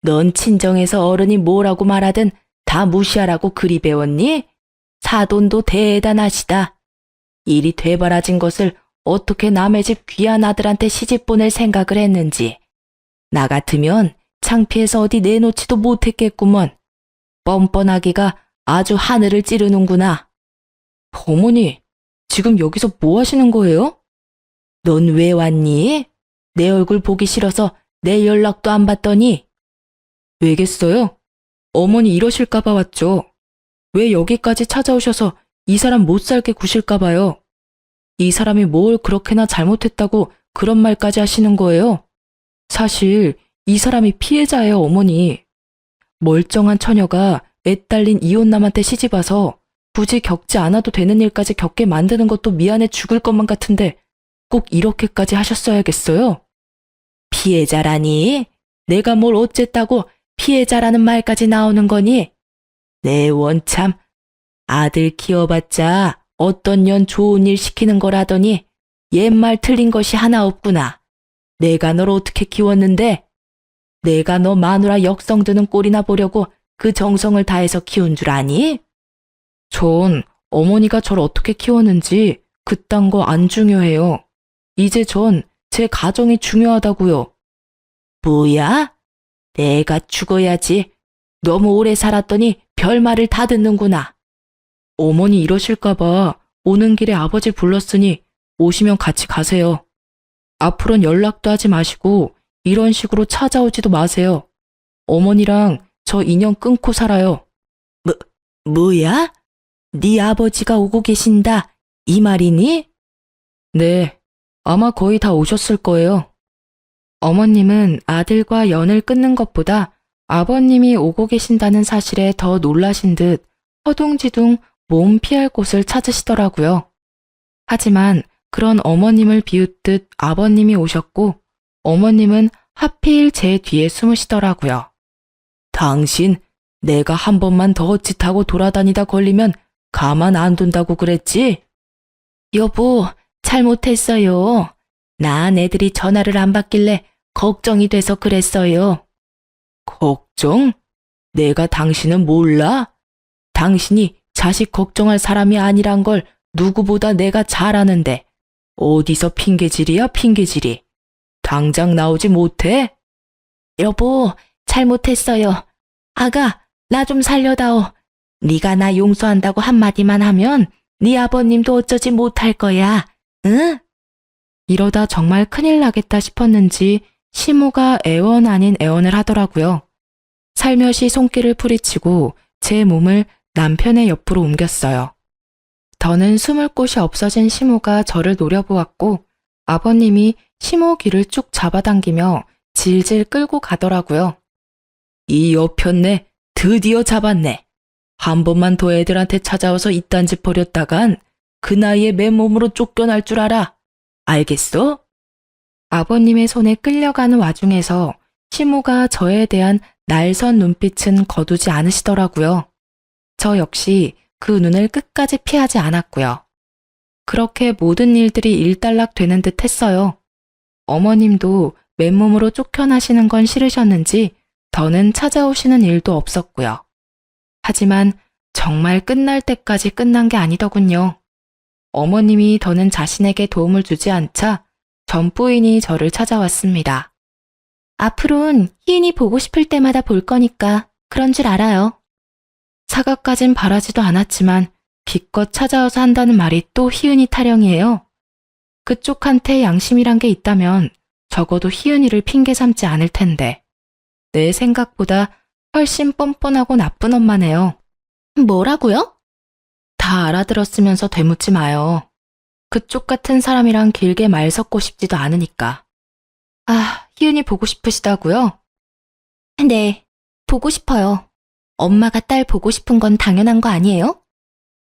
넌 친정에서 어른이 뭐라고 말하든 다 무시하라고 그리 배웠니? 사돈도 대단하시다. 일이 되바라진 것을 어떻게 남의 집 귀한 아들한테 시집 보낼 생각을 했는지. 나 같으면 창피해서 어디 내놓지도 못했겠구먼. 뻔뻔하기가 아주 하늘을 찌르는구나. 어머니, 지금 여기서 뭐 하시는 거예요? 넌 왜 왔니? 내 얼굴 보기 싫어서 내 연락도 안 받더니. 왜겠어요? 어머니 이러실까봐 왔죠. 왜 여기까지 찾아오셔서 이 사람 못 살게 구실까봐요. 이 사람이 뭘 그렇게나 잘못했다고 그런 말까지 하시는 거예요? 사실 이 사람이 피해자예요, 어머니. 멀쩡한 처녀가 애 딸린 이혼남한테 시집와서 굳이 겪지 않아도 되는 일까지 겪게 만드는 것도 미안해 죽을 것만 같은데 꼭 이렇게까지 하셨어야겠어요? 피해자라니? 내가 뭘 어쨌다고 피해자라는 말까지 나오는 거니? 내 원참 아들 키워봤자 어떤 년 좋은 일 시키는 거라더니 옛말 틀린 것이 하나 없구나. 내가 널 어떻게 키웠는데? 내가 너 마누라 역성 드는 꼴이나 보려고 그 정성을 다해서 키운 줄 아니? 전 어머니가 저를 어떻게 키웠는지 그딴 거 안 중요해요. 이제 전 제 가정이 중요하다고요. 뭐야? 내가 죽어야지. 너무 오래 살았더니 별말을 다 듣는구나. 어머니 이러실까봐 오는 길에 아버지 불렀으니 오시면 같이 가세요. 앞으로는 연락도 하지 마시고 이런 식으로 찾아오지도 마세요. 어머니랑 저 인연 끊고 살아요. 뭐야? 네 아버지가 오고 계신다. 이 말이니? 네, 아마 거의 다 오셨을 거예요. 어머님은 아들과 연을 끊는 것보다 아버님이 오고 계신다는 사실에 더 놀라신 듯 허둥지둥 몸 피할 곳을 찾으시더라고요. 하지만 그런 어머님을 비웃듯 아버님이 오셨고 어머님은 하필 제 뒤에 숨으시더라고요. 당신 내가 한 번만 더 헛짓하고 돌아다니다 걸리면 가만 안 둔다고 그랬지? 여보, 잘못했어요. 난 애들이 전화를 안 받길래 걱정이 돼서 그랬어요. 걱정? 내가 당신은 몰라? 당신이 자식 걱정할 사람이 아니란 걸 누구보다 내가 잘 아는데 어디서 핑계질이야, 핑계질이. 당장 나오지 못해? 여보, 잘못했어요. 아가, 나 좀 살려다오. 네가 나 용서한다고 한마디만 하면 네 아버님도 어쩌지 못할 거야. 응? 이러다 정말 큰일 나겠다 싶었는지 시모가 애원 아닌 애원을 하더라고요. 살며시 손길을 풀이치고 제 몸을 남편의 옆으로 옮겼어요. 더는 숨을 곳이 없어진 시모가 저를 노려보았고 아버님이 시모 귀를 쭉 잡아당기며 질질 끌고 가더라고요. 이 여편네 드디어 잡았네. 한 번만 더 애들한테 찾아와서 이딴 짓 벌였다간 그 나이에 맨몸으로 쫓겨날 줄 알아. 알겠어? 아버님의 손에 끌려가는 와중에서 시모가 저에 대한 날선 눈빛은 거두지 않으시더라고요. 저 역시 그 눈을 끝까지 피하지 않았고요. 그렇게 모든 일들이 일단락되는 듯 했어요. 어머님도 맨몸으로 쫓겨나시는 건 싫으셨는지 더는 찾아오시는 일도 없었고요. 하지만 정말 끝날 때까지 끝난 게 아니더군요. 어머님이 더는 자신에게 도움을 주지 않자 전 부인이 저를 찾아왔습니다. 앞으론 희은이 보고 싶을 때마다 볼 거니까 그런 줄 알아요. 사과까진 바라지도 않았지만 기껏 찾아와서 한다는 말이 또 희은이 타령이에요. 그쪽한테 양심이란 게 있다면 적어도 희은이를 핑계 삼지 않을 텐데. 내 생각보다 훨씬 뻔뻔하고 나쁜 엄마네요. 뭐라고요? 다 알아들었으면서 되묻지 마요. 그쪽 같은 사람이랑 길게 말 섞고 싶지도 않으니까. 아, 희은이 보고 싶으시다고요? 네, 보고 싶어요. 엄마가 딸 보고 싶은 건 당연한 거 아니에요?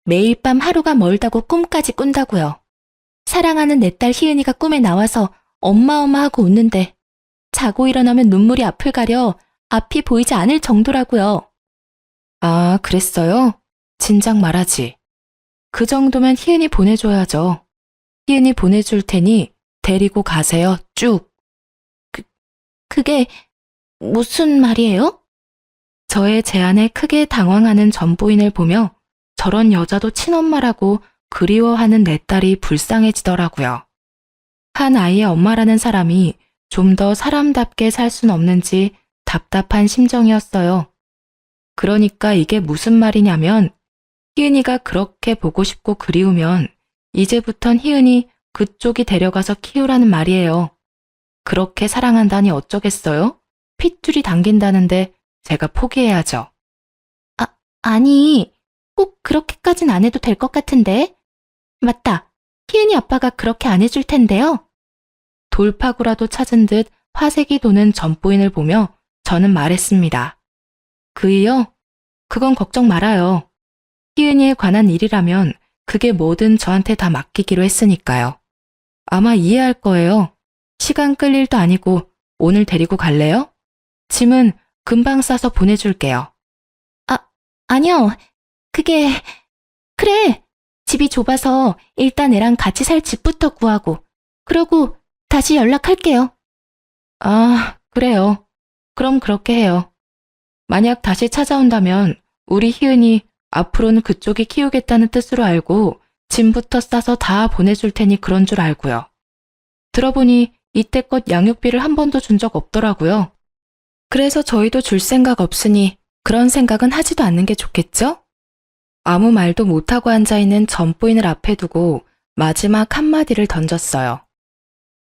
매일 밤 하루가 멀다고 꿈까지 꾼다고요. 사랑하는 내 딸 희은이가 꿈에 나와서 엄마 하고 웃는데 자고 일어나면 눈물이 앞을 가려 앞이 보이지 않을 정도라고요. 아, 그랬어요? 진작 말하지. 그 정도면 희은이 보내줘야죠. 희은이 보내줄 테니 데리고 가세요, 쭉. 그게 무슨 말이에요? 저의 제안에 크게 당황하는 전부인을 보며 저런 여자도 친엄마라고 그리워하는 내 딸이 불쌍해지더라고요. 한 아이의 엄마라는 사람이 좀 더 사람답게 살 순 없는지 답답한 심정이었어요. 그러니까 이게 무슨 말이냐면 희은이가 그렇게 보고 싶고 그리우면 이제부턴 희은이 그쪽이 데려가서 키우라는 말이에요. 그렇게 사랑한다니 어쩌겠어요? 핏줄이 당긴다는데 제가 포기해야죠. 아니, 꼭 그렇게까진 안 해도 될 것 같은데. 맞다. 희은이 아빠가 그렇게 안 해줄 텐데요. 돌파구라도 찾은 듯 화색이 도는 전부인을 보며 저는 말했습니다. 그이요? 그건 걱정 말아요. 희은이에 관한 일이라면 그게 뭐든 저한테 다 맡기기로 했으니까요. 아마 이해할 거예요. 시간 끌 일도 아니고 오늘 데리고 갈래요? 짐은 금방 싸서 보내줄게요. 아니요. 그래. 집이 좁아서 일단 애랑 같이 살 집부터 구하고, 그러고 다시 연락할게요. 아, 그래요. 그럼 그렇게 해요. 만약 다시 찾아온다면 우리 희은이 앞으로는 그쪽이 키우겠다는 뜻으로 알고 짐부터 싸서 다 보내줄 테니 그런 줄 알고요. 들어보니 이때껏 양육비를 한 번도 준 적 없더라고요. 그래서 저희도 줄 생각 없으니 그런 생각은 하지도 않는 게 좋겠죠? 아무 말도 못하고 앉아있는 전부인을 앞에 두고 마지막 한마디를 던졌어요.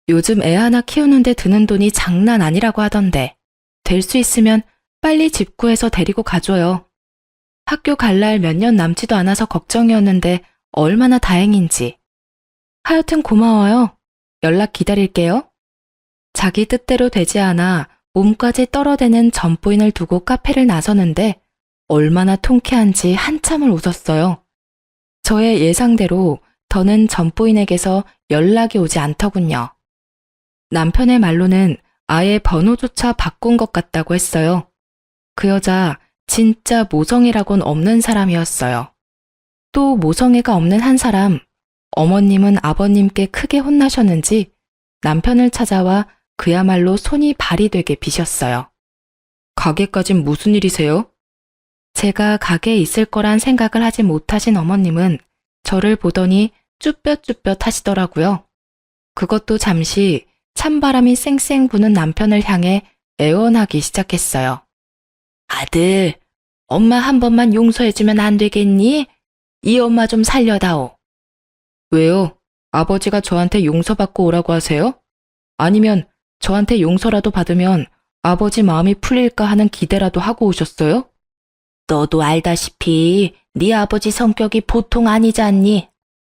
요즘 애 하나 키우는데 드는 돈이 장난 아니라고 하던데 될 수 있으면 빨리 집 구해서 데리고 가줘요. 학교 갈 날 몇 년 남지도 않아서 걱정이었는데 얼마나 다행인지. 하여튼 고마워요. 연락 기다릴게요. 자기 뜻대로 되지 않아 몸까지 떨어대는 전부인을 두고 카페를 나서는데 얼마나 통쾌한지 한참을 웃었어요. 저의 예상대로 더는 전부인에게서 연락이 오지 않더군요. 남편의 말로는 아예 번호조차 바꾼 것 같다고 했어요. 그 여자 진짜 모성애라곤 없는 사람이었어요. 또 모성애가 없는 한 사람, 어머님은 아버님께 크게 혼나셨는지 남편을 찾아와 그야말로 손이 발이 되게 비셨어요. 가게까진 무슨 일이세요? 제가 가게에 있을 거란 생각을 하지 못하신 어머님은 저를 보더니 쭈뼛쭈뼛 하시더라고요. 그것도 잠시 찬바람이 쌩쌩 부는 남편을 향해 애원하기 시작했어요. 아들, 엄마 한 번만 용서해주면 안 되겠니? 이 엄마 좀 살려다오. 왜요? 아버지가 저한테 용서받고 오라고 하세요? 아니면 저한테 용서라도 받으면 아버지 마음이 풀릴까 하는 기대라도 하고 오셨어요? 너도 알다시피 네 아버지 성격이 보통 아니지 않니?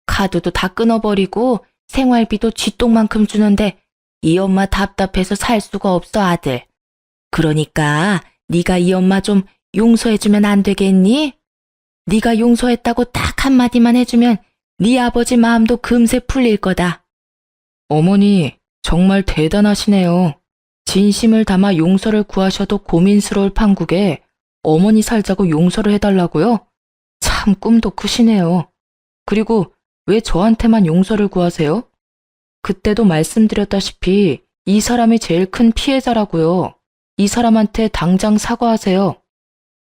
카드도 다 끊어버리고 생활비도 쥐똥만큼 주는데 이 엄마 답답해서 살 수가 없어 아들. 그러니까 네가 이 엄마 좀 용서해주면 안 되겠니? 네가 용서했다고 딱 한마디만 해주면 네 아버지 마음도 금세 풀릴 거다. 어머니 정말 대단하시네요. 진심을 담아 용서를 구하셔도 고민스러울 판국에 어머니 살자고 용서를 해달라고요? 참 참 꿈도 크시네요. 그리고 왜 저한테만 용서를 구하세요? 그때도 말씀드렸다시피 이 사람이 제일 큰 피해자라고요. 이 사람한테 당장 사과하세요.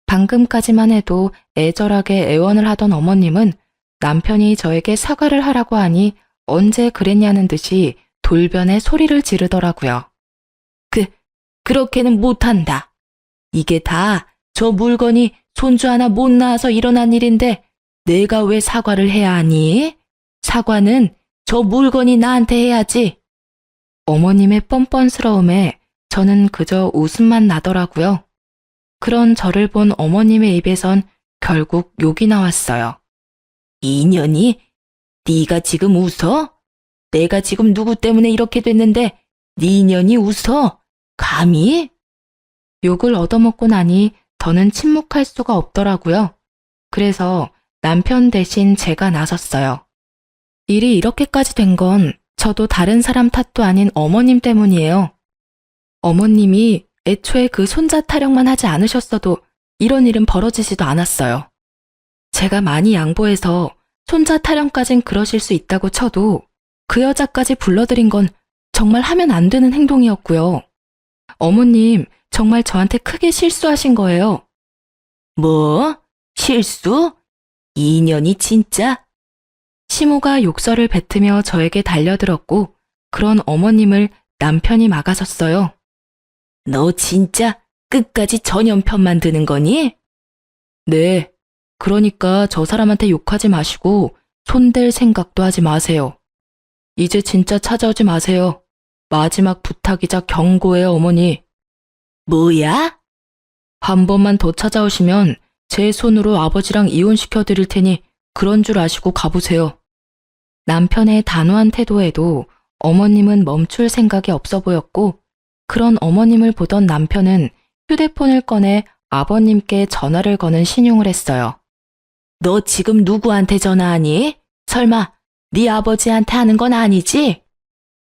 방금까지만 해도 애절하게 애원을 하던 어머님은 남편이 저에게 사과를 하라고 하니 언제 그랬냐는 듯이 돌변에 소리를 지르더라고요. 그렇게는 못한다. 이게 다 저 물건이 손주 하나 못 낳아서 일어난 일인데 내가 왜 사과를 해야 하니? 사과는 저 물건이 나한테 해야지. 어머님의 뻔뻔스러움에 저는 그저 웃음만 나더라고요. 그런 저를 본 어머님의 입에선 결국 욕이 나왔어요. 이년이? 네가 지금 웃어? 내가 지금 누구 때문에 이렇게 됐는데 네 년이 웃어? 감히? 욕을 얻어먹고 나니 더는 침묵할 수가 없더라고요. 그래서 남편 대신 제가 나섰어요. 일이 이렇게까지 된 건 저도 다른 사람 탓도 아닌 어머님 때문이에요. 어머님이 애초에 그 손자 타령만 하지 않으셨어도 이런 일은 벌어지지도 않았어요. 제가 많이 양보해서 손자 타령까진 그러실 수 있다고 쳐도 그 여자까지 불러들인 건 정말 하면 안 되는 행동이었고요. 어머님, 정말 저한테 크게 실수하신 거예요. 뭐? 실수? 이년이 진짜? 시모가 욕설을 뱉으며 저에게 달려들었고 그런 어머님을 남편이 막아섰어요. 너 진짜 끝까지 전연편만 드는 거니? 네. 그러니까 저 사람한테 욕하지 마시고 손댈 생각도 하지 마세요. 이제 진짜 찾아오지 마세요. 마지막 부탁이자 경고예요, 어머니. 뭐야? 한 번만 더 찾아오시면 제 손으로 아버지랑 이혼시켜 드릴 테니 그런 줄 아시고 가보세요. 남편의 단호한 태도에도 어머님은 멈출 생각이 없어 보였고 그런 어머님을 보던 남편은 휴대폰을 꺼내 아버님께 전화를 거는 신용을 했어요. 너 지금 누구한테 전화하니? 설마 네 아버지한테 하는 건 아니지?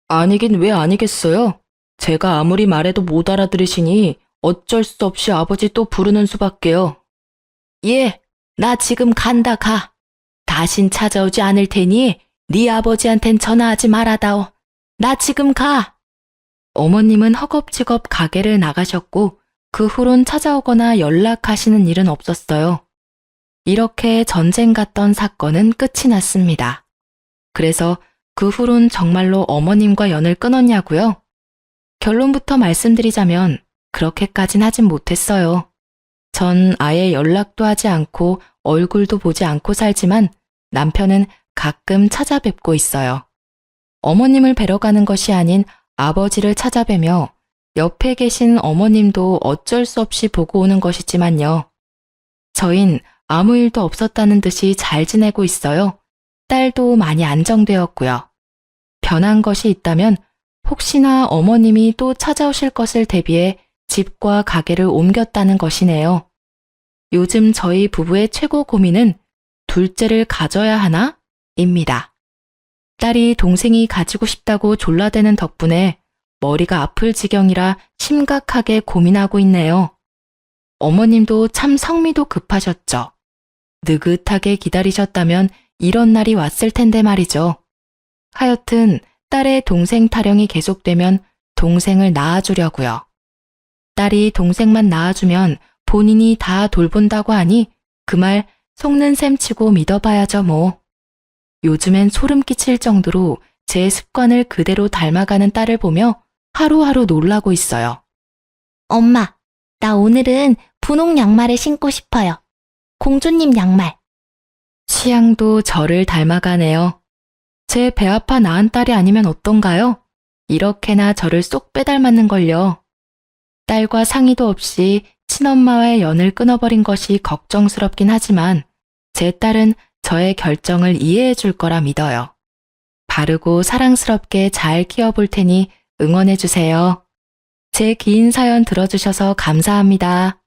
아니긴 왜 아니겠어요? 제가 아무리 말해도 못 알아들으시니 어쩔 수 없이 아버지 또 부르는 수밖에요. 예, 나 지금 간다 가. 다신 찾아오지 않을 테니 네 아버지한텐 전화하지 말아다오. 나 지금 가. 어머님은 허겁지겁 가게를 나가셨고 그 후론 찾아오거나 연락하시는 일은 없었어요. 이렇게 전쟁 같던 사건은 끝이 났습니다. 그래서 그 후론 정말로 어머님과 연을 끊었냐고요? 결론부터 말씀드리자면 그렇게까진 하진 못했어요. 전 아예 연락도 하지 않고 얼굴도 보지 않고 살지만 남편은 가끔 찾아뵙고 있어요. 어머님을 뵈러 가는 것이 아닌 아버지를 찾아뵈며 옆에 계신 어머님도 어쩔 수 없이 보고 오는 것이지만요. 저흰 아무 일도 없었다는 듯이 잘 지내고 있어요. 딸도 많이 안정되었고요. 변한 것이 있다면 혹시나 어머님이 또 찾아오실 것을 대비해 집과 가게를 옮겼다는 것이네요. 요즘 저희 부부의 최고 고민은 둘째를 가져야 하나? 입니다. 딸이 동생이 가지고 싶다고 졸라대는 덕분에 머리가 아플 지경이라 심각하게 고민하고 있네요. 어머님도 참 성미도 급하셨죠. 느긋하게 기다리셨다면 이런 날이 왔을 텐데 말이죠. 하여튼 딸의 동생 타령이 계속되면 동생을 낳아주려고요. 딸이 동생만 낳아주면 본인이 다 돌본다고 하니 그 말 속는 셈 치고 믿어봐야죠 뭐. 요즘엔 소름 끼칠 정도로 제 습관을 그대로 닮아가는 딸을 보며 하루하루 놀라고 있어요. 엄마, 나 오늘은 분홍 양말을 신고 싶어요. 공주님 양말. 취향도 저를 닮아가네요. 제 배 아파 낳은 딸이 아니면 어떤가요? 이렇게나 저를 쏙 빼닮았는걸요. 딸과 상의도 없이 친엄마와의 연을 끊어버린 것이 걱정스럽긴 하지만 제 딸은 저의 결정을 이해해 줄 거라 믿어요. 바르고 사랑스럽게 잘 키워볼 테니 응원해 주세요. 제 긴 사연 들어주셔서 감사합니다.